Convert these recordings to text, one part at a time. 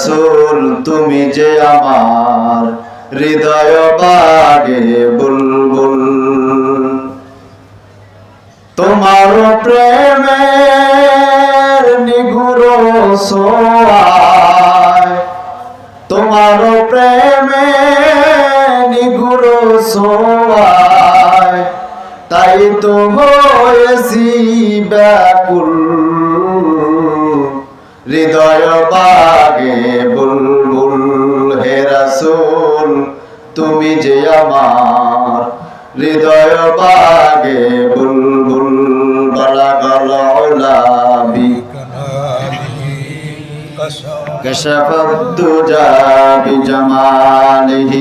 রাসূল তুমি যে আমার হৃদয় বাগে বুলবুল তোমার প্রেমের নিগুড় সোয়ায় তোমার প্রেমে নিগুড় সোয়ায় তাই তো হয়েছি ব্যাকুল হৃদয় বাগে বুলবুল হে রাসূল তুমি যে আমার হৃদয় বাগে বুলবুল বালাগাল উলা كشف الدجى بجماله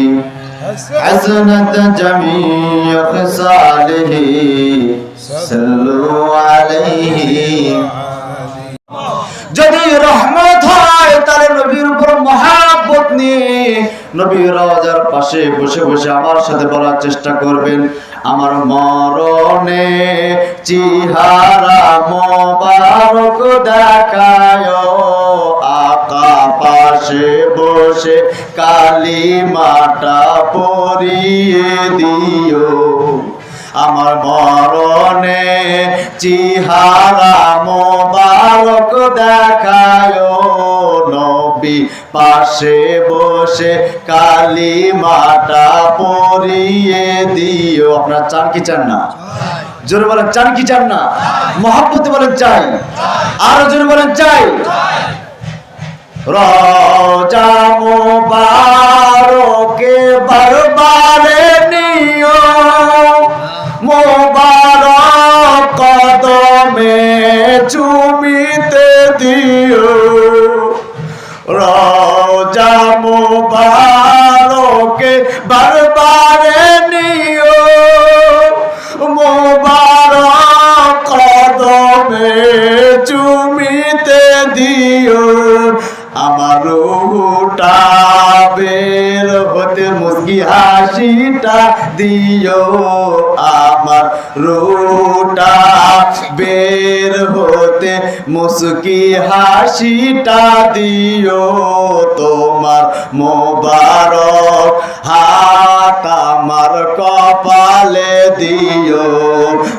حسنت جميع خصاله صلوا عليه যদি রহমত হয় তাহলে নবীর উপর মহব্বত নিয়ে নবীর রওজার পাশে বসে বসে আমার সাথে বলার চেষ্টা করবেন আমার মরণে চেহারা মোবারক দেখায় আকা পাশে বসে কালিমাটা পড়িয়ে দিও আমার মরণে চেহারা মোবারক দেখায় নবী পাশে বসে কালিমাটা পড়িয়ে দিও আপনারা চান কি চান না জোরে বলেন চান কি চান না মহব্বতে বলেন চাই আরো জোরে বলেন চাই রওজা মোবারকে বারবারে নিও মোবারক কদমে চুমিতে দিও রওজা মোবারকে বারবারে নিও মোবারক কদমে চুমিতে দিও আমার রূহটা বের হতে মুস্কি হাসিটা দিও আমার রূহটা বের হতে মুস্কি হাসিটা দিও তোমার মোবারক হাত আমার কপালে দিও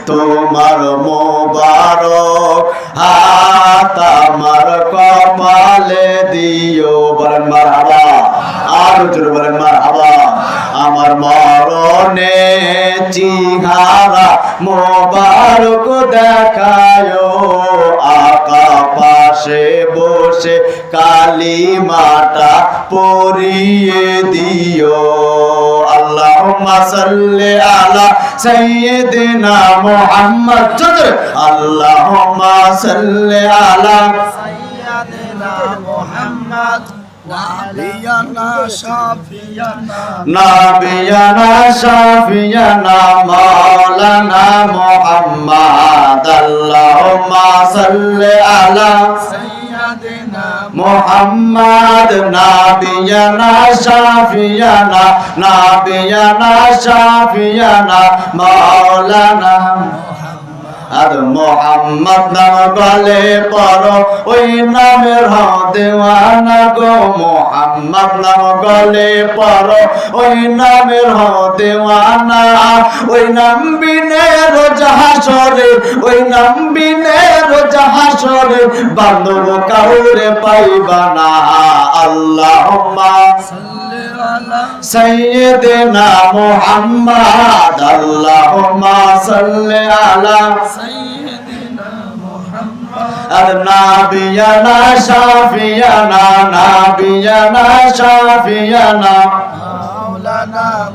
তোমার মোবারক হাত আমার কপালে দিও বলেন মারহাবা আর জোরে বলেন মারহাবা আমার মরণে চেহারা মোবারক দেখায় আকা পাশে বসে কালিমাটা পড়িয়ে দিও আল্লাহুম্মা সাল্লি আলা সাইয়্যিদিনা মুহাম্মদ আল্লাহুম্মা সাল্লি আলা সাইয়্যিদিনা মুহাম্মদ نبينا شافينا مولانا محمد اللهم صل على سيدنا محمد نبينا شافينا مولانا আর মোহাম্মদ নাম গলে পড়ো ওই নামের দেওয়ানা গো মোহাম্মদ নাম গলে পড়ো ওই নামের দেওয়ানা ওই নাম বিনে রোজা হাসরে ওই নাম বিনে রোজা হাসরে বান্ধব কাউরে পাইবা না আল্লাহুম্মা سيدنا محمد اللهم صل على سيدنا محمد نبينا شافينا مولانا